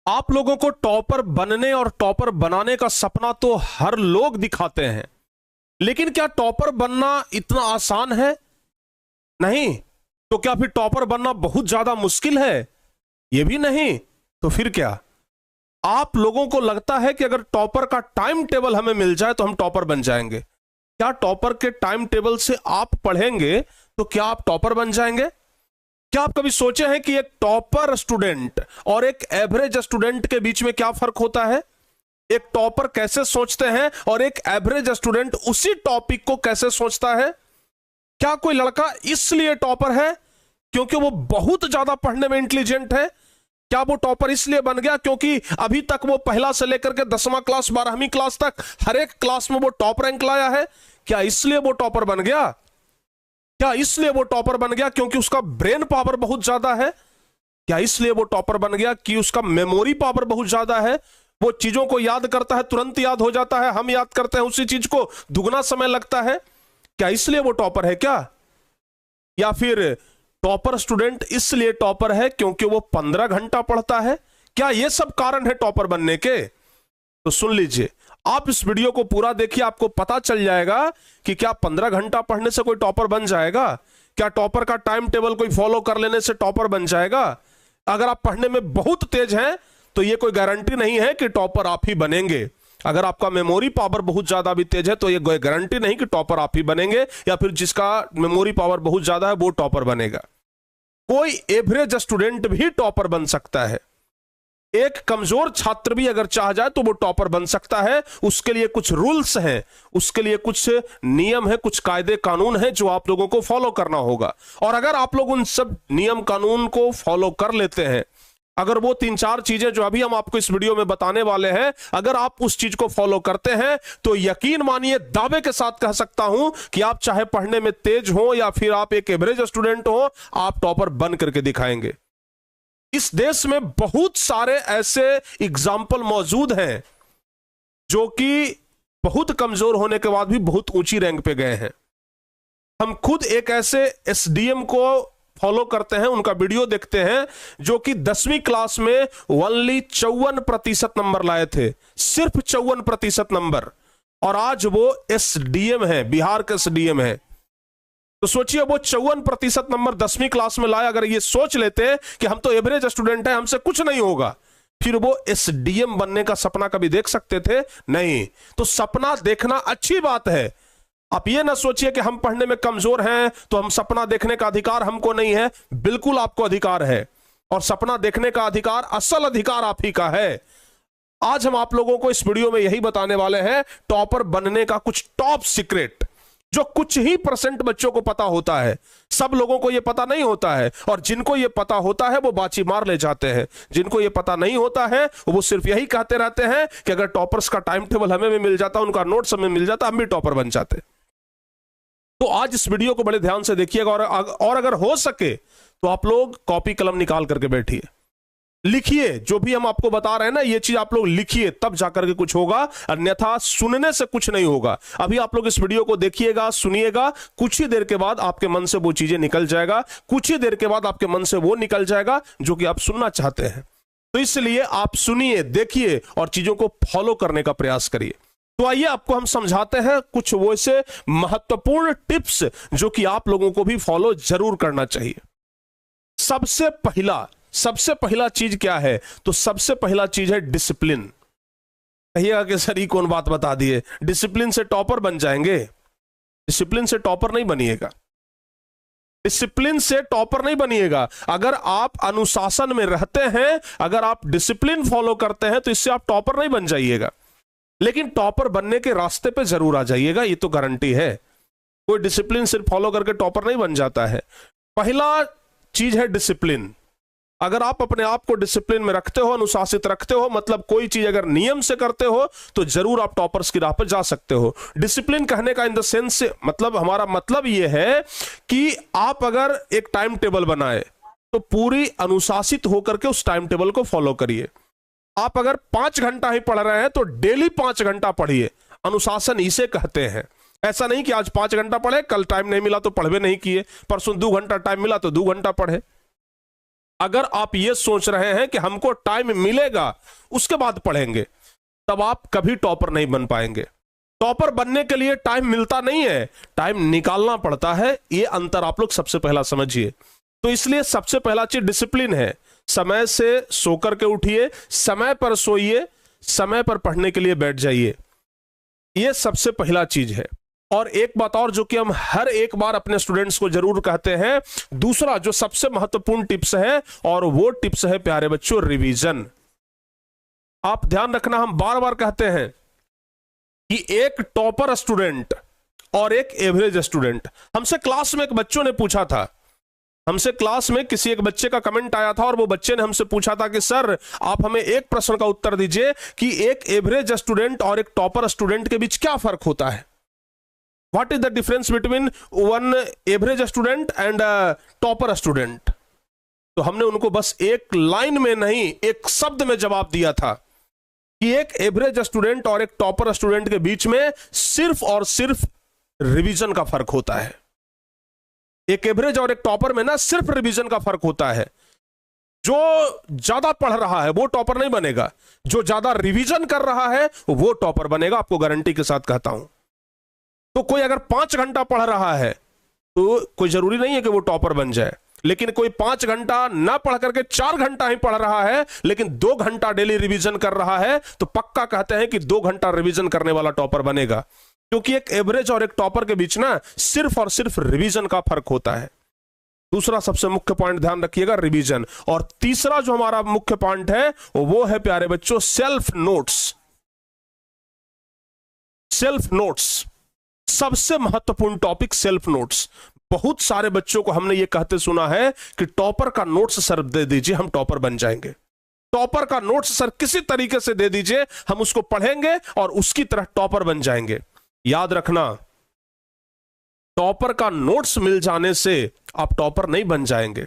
आप लोगों को टॉपर बनने और टॉपर बनाने का सपना तो हर लोग दिखाते हैं, लेकिन क्या टॉपर बनना इतना आसान है? नहीं। तो क्या फिर टॉपर बनना बहुत ज्यादा मुश्किल है? यह भी नहीं। तो फिर क्या? आप लोगों को लगता है कि अगर टॉपर का टाइम टेबल हमें मिल जाए तो हम टॉपर बन जाएंगे? क्या टॉपर के टाइम टेबल से आप पढ़ेंगे तो क्या आप टॉपर बन जाएंगे? क्या आप कभी सोचे हैं कि एक टॉपर स्टूडेंट और एक एवरेज स्टूडेंट के बीच में क्या फर्क होता है? एक टॉपर कैसे सोचते हैं और एक एवरेज स्टूडेंट उसी टॉपिक को कैसे सोचता है? क्या कोई लड़का इसलिए टॉपर है क्योंकि वो बहुत ज्यादा पढ़ने में इंटेलिजेंट है? क्या वो टॉपर इसलिए बन गया क्योंकि अभी तक वो पहला से लेकर के 10वां क्लास 12वीं क्लास तक हर एक क्लास में वो टॉप रैंक लाया है? क्या इसलिए वो टॉपर बन गया? क्या इसलिए वो टॉपर बन गया क्योंकि उसका ब्रेन पावर बहुत ज्यादा है? क्या इसलिए वो टॉपर बन गया कि उसका मेमोरी पावर बहुत ज्यादा है? वो चीजों को याद करता है, तुरंत याद हो जाता है, हम याद करते हैं उसी चीज को दुगना समय लगता है। क्या इसलिए वो टॉपर है क्या? या फिर टॉपर स्टूडेंट इसलिए टॉपर है क्योंकि वो 15 घंटा पढ़ता है? क्या ये सब कारण है टॉपर बनने के? तो सुन लीजिए, आप इस वीडियो को पूरा देखिए, आपको पता चल जाएगा कि क्या 15 घंटा पढ़ने से कोई टॉपर बन जाएगा? क्या टॉपर का टाइम टेबल कोई फॉलो कर लेने से टॉपर बन जाएगा? अगर आप पढ़ने में बहुत तेज हैं तो यह कोई गारंटी नहीं है कि टॉपर आप ही बनेंगे। अगर आपका मेमोरी पावर बहुत ज्यादा भी तेज है तो यह गारंटी नहीं कि टॉपर आप ही बनेंगे, या फिर जिसका मेमोरी पावर बहुत ज्यादा है वो टॉपर बनेगा। कोई एवरेज स्टूडेंट भी टॉपर बन सकता है। एक कमजोर छात्र भी अगर चाह जाए तो वो टॉपर बन सकता है। उसके लिए कुछ रूल्स हैं, उसके लिए कुछ नियम है, कुछ कायदे कानून है जो आप लोगों को फॉलो करना होगा। और अगर आप लोग उन सब नियम कानून को फॉलो कर लेते हैं, अगर वो 3-4 चीजें जो अभी हम आपको इस वीडियो में बताने वाले हैं, अगर आप उस चीज को फॉलो करते हैं तो यकीन मानिए, दावे के साथ कह सकता हूं कि आप चाहे पढ़ने में तेज हो या फिर आप एक एवरेज स्टूडेंट हो, आप टॉपर बन करके दिखाएंगे। इस देश में बहुत सारे ऐसे एग्जाम्पल मौजूद हैं जो कि बहुत कमजोर होने के बाद भी बहुत ऊंची रैंक पे गए हैं। हम खुद एक ऐसे एसडीएम को फॉलो करते हैं, उनका वीडियो देखते हैं, जो कि 10वीं क्लास में ओनली 54% नंबर लाए थे, सिर्फ 54% नंबर, और आज वो एसडीएम है, बिहार का एसडीएम है। तो सोचिए, वो 54% नंबर 10वीं क्लास में लाया। अगर ये सोच लेते हैं कि हम तो एवरेज स्टूडेंट हैं, हमसे कुछ नहीं होगा, फिर वो एसडीएम बनने का सपना कभी देख सकते थे? नहीं। तो सपना देखना अच्छी बात है। आप ये ना सोचिए कि हम पढ़ने में कमजोर हैं तो हम सपना देखने का अधिकार हमको नहीं है। बिल्कुल आपको अधिकार है, और सपना देखने का अधिकार, असल अधिकार आप ही का है। आज हम आप लोगों को इस वीडियो में यही बताने वाले हैं, टॉपर बनने का कुछ टॉप सीक्रेट, जो कुछ ही % बच्चों को पता होता है। सब लोगों को यह पता नहीं होता है, और जिनको यह पता होता है वो बाची मार ले जाते हैं। जिनको यह पता नहीं होता है वो सिर्फ यही कहते रहते हैं कि अगर टॉपर्स का टाइम टेबल हमें भी मिल जाता, उनका नोट्स हमें मिल जाता, हम भी टॉपर बन जाते। तो आज इस वीडियो को बड़े ध्यान से देखिएगा, और अगर हो सके तो आप लोग कॉपी कलम निकाल करके बैठिए, लिखिए। जो भी हम आपको बता रहे हैं ना, ये चीज आप लोग लिखिए, तब जाकर के कुछ होगा, अन्यथा सुनने से कुछ नहीं होगा। अभी आप लोग इस वीडियो को देखिएगा, सुनिएगा, कुछ ही देर के बाद आपके मन से वो चीजें निकल जाएगा, कुछ ही देर के बाद आपके मन से वो निकल जाएगा जो कि आप सुनना चाहते हैं। तो इसलिए आप सुनिए, देखिए और चीजों को फॉलो करने का प्रयास करिए। तो आइए आपको हम समझाते हैं कुछ वैसे महत्वपूर्ण टिप्स जो कि आप लोगों को भी फॉलो जरूर करना चाहिए। सबसे पहला चीज क्या है? तो सबसे पहला चीज है डिसिप्लिन। कहिएगा कि सर ये कौन बात बता दिए, डिसिप्लिन से टॉपर बन जाएंगे? डिसिप्लिन से टॉपर नहीं बनिएगा, डिसिप्लिन से टॉपर नहीं बनिएगा। अगर आप अनुशासन में रहते हैं, अगर आप डिसिप्लिन फॉलो करते हैं, तो इससे आप टॉपर नहीं बन जाइएगा, लेकिन टॉपर बनने के रास्ते पे जरूर आ जाइएगा, ये तो गारंटी है। कोई डिसिप्लिन सिर्फ फॉलो करके टॉपर नहीं बन जाता है। पहला चीज है डिसिप्लिन। अगर आप अपने आप को डिसिप्लिन में रखते हो, अनुशासित रखते हो, मतलब कोई चीज अगर नियम से करते हो, तो जरूर आप टॉपर्स की राह पर जा सकते हो। डिसिप्लिन कहने का इन द सेंस मतलब, हमारा मतलब यह है कि आप अगर एक टाइम टेबल बनाए तो पूरी अनुशासित होकर के उस टाइम टेबल को फॉलो करिए। आप अगर 5 घंटा ही पढ़ रहे हैं तो डेली 5 घंटा पढ़िए। अनुशासन इसे कहते हैं। ऐसा नहीं कि आज 5 घंटा पढ़े, कल टाइम नहीं मिला तो पढ़वे नहीं किए, परसों 2 घंटा टाइम मिला तो 2 घंटा पढ़े। अगर आप ये सोच रहे हैं कि हमको टाइम मिलेगा उसके बाद पढ़ेंगे, तब आप कभी टॉपर नहीं बन पाएंगे। टॉपर बनने के लिए टाइम मिलता नहीं है, टाइम निकालना पड़ता है। ये अंतर आप लोग सबसे पहला समझिए। तो इसलिए सबसे पहला चीज डिसिप्लिन है। समय से सो करके उठिए, समय पर सोइए, समय पर पढ़ने के लिए बैठ जाइए। यह सबसे पहला चीज है। और एक बात और जो कि हम हर एक बार अपने स्टूडेंट्स को जरूर कहते हैं, दूसरा जो सबसे महत्वपूर्ण टिप्स है, और वो टिप्स है प्यारे बच्चों रिवीजन। आप ध्यान रखना, हम बार बार कहते हैं कि एक टॉपर स्टूडेंट और एक एवरेज स्टूडेंट। हमसे क्लास में एक बच्चों ने पूछा था, हमसे क्लास में किसी एक बच्चे का कमेंट आया था और वो बच्चे ने हमसे पूछा था कि सर आप हमें एक प्रश्न का उत्तर दीजिए कि एक एवरेज स्टूडेंट और एक टॉपर स्टूडेंट के बीच क्या फर्क होता है। What is the difference between one average student and topper student. तो हमने उनको बस एक लाइन में नहीं, एक शब्द में जवाब दिया था कि एक एवरेज स्टूडेंट और एक टॉपर स्टूडेंट के बीच में सिर्फ और सिर्फ रिवीजन का फर्क होता है। एक एवरेज और एक टॉपर में ना सिर्फ रिवीजन का फर्क होता है। जो ज्यादा पढ़ रहा है वो टॉपर नहीं बनेगा, जो ज्यादा रिवीजन कर रहा है वो टॉपर बनेगा, आपको गारंटी के साथ कहता हूं। तो कोई अगर 5 घंटा पढ़ रहा है तो कोई जरूरी नहीं है कि वो टॉपर बन जाए, लेकिन कोई 5 घंटा ना पढ़ करके 4 घंटा ही पढ़ रहा है लेकिन 2 घंटा डेली रिवीजन कर रहा है, तो पक्का कहते हैं कि 2 घंटा रिवीजन करने वाला टॉपर बनेगा। क्योंकि एक एवरेज और एक टॉपर के बीच ना सिर्फ और सिर्फ रिवीजन का फर्क होता है। दूसरा सबसे मुख्य पॉइंट ध्यान रखिएगा, रिवीजन। और तीसरा जो हमारा मुख्य पॉइंट है वो है प्यारे बच्चों सेल्फ नोट्स। सेल्फ नोट्स सबसे महत्वपूर्ण टॉपिक, सेल्फ नोट्स। बहुत सारे बच्चों को हमने ये कहते सुना है कि टॉपर का नोट्स सर दे दीजिए, हम टॉपर बन जाएंगे। टॉपर का नोट्स सर किसी तरीके से दे दीजिए, हम उसको पढ़ेंगे और उसकी तरह टॉपर बन जाएंगे। याद रखना, टॉपर का नोट्स मिल जाने से आप टॉपर नहीं बन जाएंगे।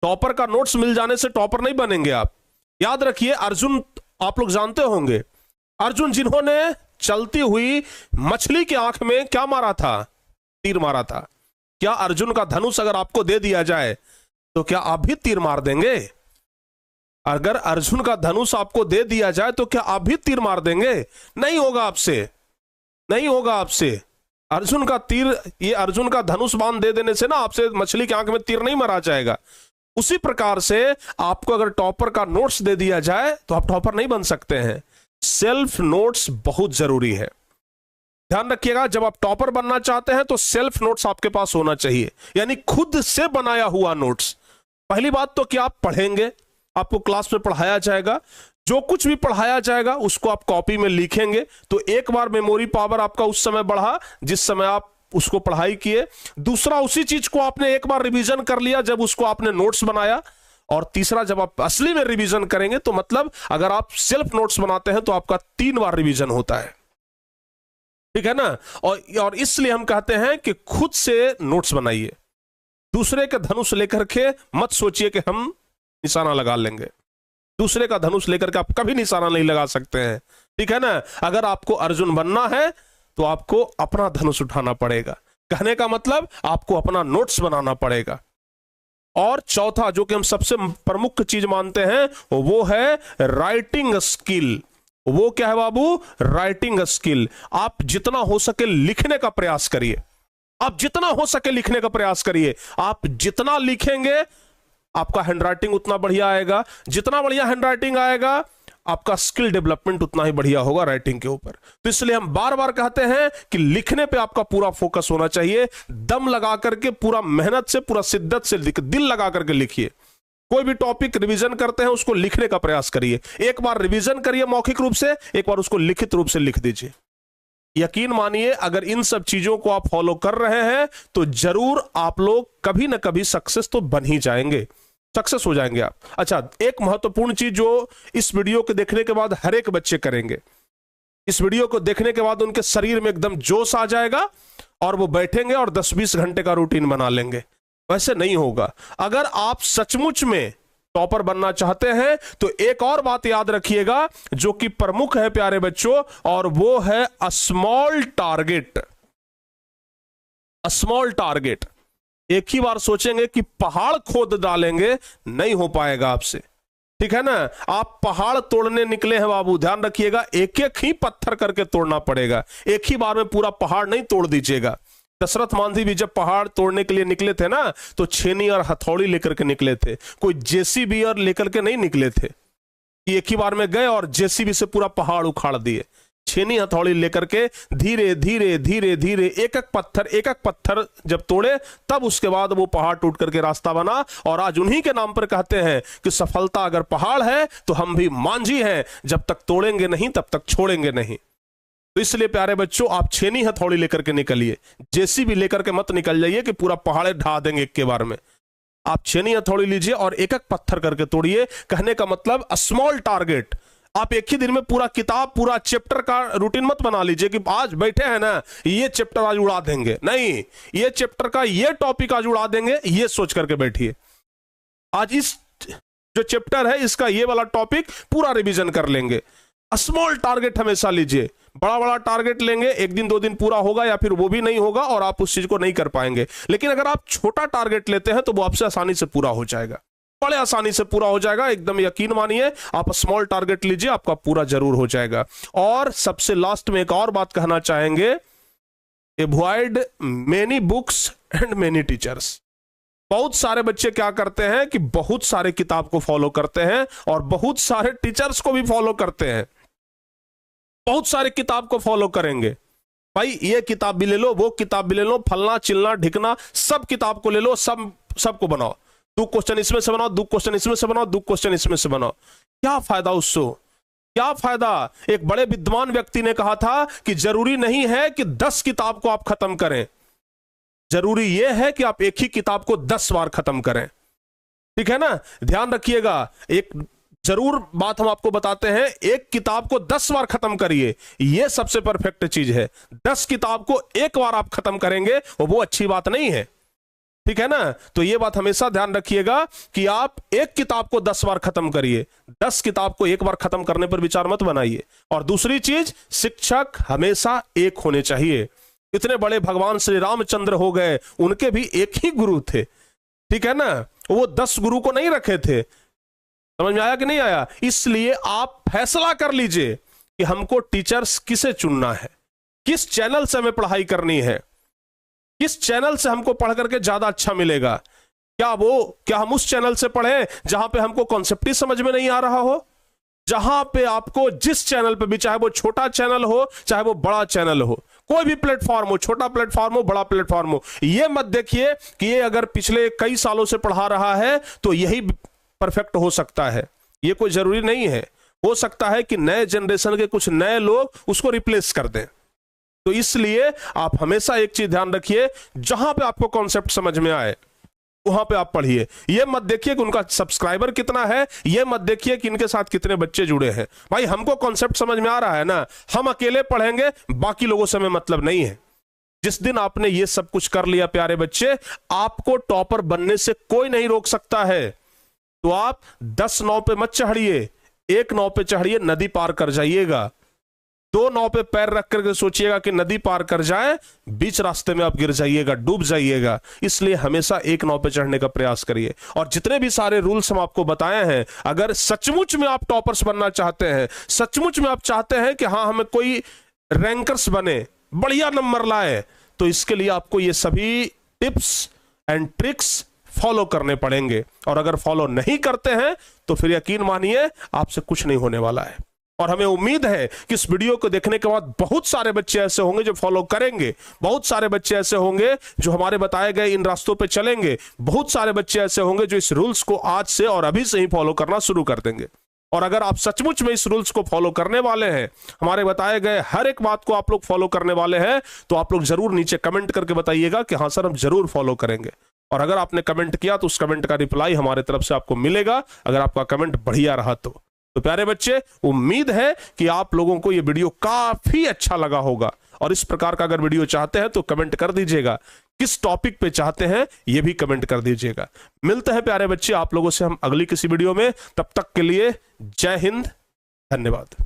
टॉपर का नोट्स मिल जाने से टॉपर नहीं बनेंगे आप। याद रखिए, अर्जुन आप लोग जानते होंगे, अर्जुन जिन्होंने चलती हुई मछली की आंख में क्या मारा था, तीर मारा था। क्या अर्जुन का धनुष अगर आपको दे दिया जाए तो क्या आप भी तीर मार देंगे? अगर अर्जुन का धनुष आपको दे दिया जाए तो क्या आप भी तीर मार देंगे? नहीं होगा आपसे, नहीं होगा आपसे। अर्जुन का तीर, ये अर्जुन का धनुष बाण दे देने से ना आपसे मछली की आंख में तीर नहीं मारा जाएगा। उसी प्रकार से आपको अगर टॉपर का नोट्स दे दिया जाए तो आप टॉपर नहीं बन सकते हैं। सेल्फ नोट्स बहुत जरूरी है। ध्यान रखिएगा, जब आप टॉपर बनना चाहते हैं तो सेल्फ नोट्स आपके पास होना चाहिए, यानी खुद से बनाया हुआ नोट्स। पहली बात तो कि आप पढ़ेंगे, आपको क्लास में पढ़ाया जाएगा, जो कुछ भी पढ़ाया जाएगा उसको आप कॉपी में लिखेंगे, तो एक बार मेमोरी पावर आपका उस समय बढ़ा जिस समय आप उसको पढ़ाई किए। दूसरा, उसी चीज को आपने एक बार रिवीजन कर लिया जब उसको आपने नोट्स बनाया। और तीसरा, जब आप असली में रिवीजन करेंगे तो मतलब अगर आप सेल्फ नोट्स बनाते हैं तो आपका 3 बार रिवीजन होता है, ठीक है ना। और इसलिए हम कहते हैं कि खुद से नोट्स बनाइए। दूसरे के धनुष लेकर के मत सोचिए कि हम निशाना लगा लेंगे। दूसरे का धनुष लेकर के आप कभी निशाना नहीं लगा सकते हैं, ठीक है ना। अगर आपको अर्जुन बनना है तो आपको अपना धनुष उठाना पड़ेगा। कहने का मतलब आपको अपना नोट्स बनाना पड़ेगा। और चौथा जो कि हम सबसे प्रमुख चीज मानते हैं वो है राइटिंग स्किल। वो क्या है बाबू? Writing skill. आप जितना हो सके लिखने का प्रयास करिए, आप जितना हो सके लिखने का प्रयास करिए। आप जितना लिखेंगे आपका हैंडराइटिंग उतना बढ़िया आएगा, जितना बढ़िया हैंडराइटिंग आएगा आपका स्किल डेवलपमेंट उतना ही बढ़िया होगा राइटिंग के ऊपर। तो इसलिए हम बार बार कहते हैं कि लिखने पे आपका पूरा फोकस होना चाहिए। दम लगा करके, पूरा मेहनत से, पूरा शिद्दत से, दिल लगा करके लिखिए। कोई भी टॉपिक रिवीजन करते हैं उसको लिखने का प्रयास करिए। एक बार रिवीजन करिए मौखिक रूप से, एक बार उसको लिखित रूप से लिख दीजिए। यकीन मानिए, अगर इन सब चीजों को आप फॉलो कर रहे हैं तो जरूर आप लोग कभी ना कभी सक्सेस तो बन ही जाएंगे, सक्सेस हो जाएंगे आप। अच्छा, एक महत्वपूर्ण चीज जो इस वीडियो के देखने के बाद हर एक बच्चे करेंगे, इस वीडियो को देखने के बाद उनके शरीर में एकदम जोश आ जाएगा और वो बैठेंगे और 10-20 घंटे का रूटीन बना लेंगे। वैसे नहीं होगा। अगर आप सचमुच में टॉपर बनना चाहते हैं तो एक और बात याद रखिएगा जो कि प्रमुख है प्यारे बच्चों, और वो है स्मॉल टारगेट। Small target. एक ही बार सोचेंगे कि पहाड़ खोद डालेंगे, नहीं हो पाएगा आपसे, ठीक है ना। आप पहाड़ तोड़ने निकले हैं बाबू, ध्यान रखिएगा, एक एक ही पत्थर करके तोड़ना पड़ेगा, एक ही बार में पूरा पहाड़ नहीं तोड़ दीजिएगा। दशरथ मांझी भी जब पहाड़ तोड़ने के लिए निकले थे ना, तो छेनी और हथौड़ी लेकर के निकले थे, कोई जेसीबी और लेकर के नहीं निकले थे कि एक ही बार में गए और जेसीबी से पूरा पहाड़ उखाड़ दिए। छेनी हथौड़ी लेकर के धीरे धीरे धीरे धीरे एक एक पत्थर जब तोड़े, तब उसके बाद वो पहाड़ टूट करके रास्ता बना। और आज उन्हीं के नाम पर कहते हैं कि सफलता अगर पहाड़ है तो हम भी मांझी हैं, जब तक तोड़ेंगे नहीं तब तक छोड़ेंगे नहीं। तो इसलिए प्यारे बच्चों, आप छेनी हथौड़ी लेकर के निकलिए, जेसीबी लेकर के मत निकल जाइए कि पूरा पहाड़ ढा देंगे एक के बार में। आप छेनी हथौड़ी लीजिए और एक एक पत्थर करके तोड़िए। कहने का मतलब स्मॉल टारगेट। आप एक ही दिन में पूरा किताब, पूरा चैप्टर का रूटीन मत बना लीजिए कि आज बैठे हैं ना, ये चैप्टर आज उड़ा देंगे, नहीं, ये चैप्टर का ये टॉपिक आज उड़ा देंगे, ये सोच करके बैठिए। आज इस जो चैप्टर है इसका ये वाला टॉपिक पूरा रिवीजन कर लेंगे। स्मॉल टारगेट हमेशा लीजिए। बड़ा बड़ा टारगेट लेंगे, एक दिन दो दिन पूरा होगा या फिर वो भी नहीं होगा और आप उस चीज को नहीं कर पाएंगे। लेकिन अगर आप छोटा टारगेट लेते हैं तो वो आपसे आसानी से पूरा हो जाएगा, बड़े आसानी से पूरा हो जाएगा, एकदम यकीन मानिए। आप स्मॉल टारगेट लीजिए, आपका पूरा जरूर हो जाएगा। और सबसे लास्ट में एक और बात कहना चाहेंगे, avoid many books and many teachers. बहुत सारे बच्चे क्या करते हैं कि बहुत सारे किताब को फॉलो करते हैं और बहुत सारे टीचर्स को भी फॉलो करते हैं। बहुत सारे किताब को फॉलो करेंगे, भाई ये किताब भी ले लो, वो किताब भी ले लो, फलना चिलना ढिकना सब किताब को ले लो, सबको बनाओ, 2 क्वेश्चन इसमें से बनाओ, 2 क्वेश्चन इसमें से बनाओ, 2 क्वेश्चन इसमें से बनाओ। क्या फायदा उससे, क्या फायदा। एक बड़े विद्वान व्यक्ति ने कहा था कि जरूरी नहीं है कि 10 किताब को आप खत्म करें, जरूरी यह है कि आप एक ही किताब को 10 बार खत्म करें, ठीक है ना। ध्यान रखिएगा, एक जरूर बात हम आपको बताते हैं, एक किताब को 10 बार खत्म करिए, यह सबसे परफेक्ट चीज है। 10 किताब को एक बार आप खत्म करेंगे वो अच्छी बात नहीं है, ठीक है ना। तो यह बात हमेशा ध्यान रखिएगा कि आप एक किताब को 10 बार खत्म करिए, 10 किताब को एक बार खत्म करने पर विचार मत बनाइए। और दूसरी चीज, शिक्षक हमेशा एक होने चाहिए। इतने बड़े भगवान श्री रामचंद्र हो गए, उनके भी एक ही गुरु थे, ठीक है ना, वो 10 गुरु को नहीं रखे थे। समझ में आया कि नहीं आया। इसलिए आप फैसला कर लीजिए कि हमको टीचर्स किसे चुनना है, किस चैनल से हमें पढ़ाई करनी है, किस चैनल से हमको पढ़ करके ज्यादा अच्छा मिलेगा। क्या हम उस चैनल से पढ़ें जहां पे हमको कॉन्सेप्ट ही समझ में नहीं आ रहा हो, जहां पे आपको जिस चैनल पे भी, चाहे वो छोटा चैनल हो चाहे वो बड़ा चैनल हो, कोई भी प्लेटफॉर्म हो, छोटा प्लेटफॉर्म हो बड़ा प्लेटफॉर्म हो, ये मत देखिए कि ये अगर पिछले कई सालों से पढ़ा रहा है तो यही परफेक्ट हो सकता है, ये कोई जरूरी नहीं है। हो सकता है कि नए जनरेशन के कुछ नए लोग उसको रिप्लेस कर दें। तो इसलिए आप हमेशा एक चीज ध्यान रखिए, जहां पे आपको कॉन्सेप्ट समझ में आए वहां पे आप पढ़िए। ये मत देखिए कि उनका सब्सक्राइबर कितना है, ये मत देखिए कि इनके साथ कितने बच्चे जुड़े हैं। भाई हमको कॉन्सेप्ट समझ में आ रहा है ना, हम अकेले पढ़ेंगे, बाकी लोगों से हमें मतलब नहीं है। जिस दिन आपने ये सब कुछ कर लिया प्यारे बच्चे, आपको टॉपर बनने से कोई नहीं रोक सकता है। तो आप 10 नाव पे मत चढ़िए, 1 नाव पे चढ़िए, नदी पार कर जाइएगा। 2 नाव पे पैर रख करके सोचिएगा कि नदी पार कर जाए, बीच रास्ते में आप गिर जाइएगा, डूब जाइएगा। इसलिए हमेशा 1 नाव पे चढ़ने का प्रयास करिए। और जितने भी सारे रूल्स हम आपको बताए हैं, अगर सचमुच में आप टॉपर्स बनना चाहते हैं, सचमुच में आप चाहते हैं कि हाँ हमें कोई रैंकर्स बने, बढ़िया नंबर लाए, तो इसके लिए आपको ये सभी टिप्स एंड ट्रिक्स फॉलो करने पड़ेंगे। और अगर फॉलो नहीं करते हैं तो फिर यकीन मानिए आपसे कुछ नहीं होने वाला है। और हमें उम्मीद है कि इस वीडियो को देखने के बाद बहुत सारे बच्चे ऐसे होंगे जो फॉलो करेंगे, बहुत सारे बच्चे ऐसे होंगे जो हमारे बताए गए इन रास्तों पे चलेंगे, बहुत सारे बच्चे ऐसे होंगे जो इस रूल्स को आज से और अभी से ही फॉलो करना शुरू कर देंगे। और अगर आप सचमुच में इस रूल्स को फॉलो करने वाले हैं, हमारे बताए गए हर एक बात को आप लोग फॉलो करने वाले हैं, तो आप लोग जरूर नीचे कमेंट करके बताइएगा कि हाँ सर हम जरूर फॉलो करेंगे। और अगर आपने कमेंट किया तो उस कमेंट का रिप्लाई हमारे तरफ से आपको मिलेगा, अगर आपका कमेंट बढ़िया रहा तो। प्यारे बच्चे, उम्मीद है कि आप लोगों को यह वीडियो काफी अच्छा लगा होगा। और इस प्रकार का अगर वीडियो चाहते हैं तो कमेंट कर दीजिएगा, किस टॉपिक पे चाहते हैं यह भी कमेंट कर दीजिएगा। मिलते हैं प्यारे बच्चे आप लोगों से हम अगली किसी वीडियो में, तब तक के लिए जय हिंद, धन्यवाद।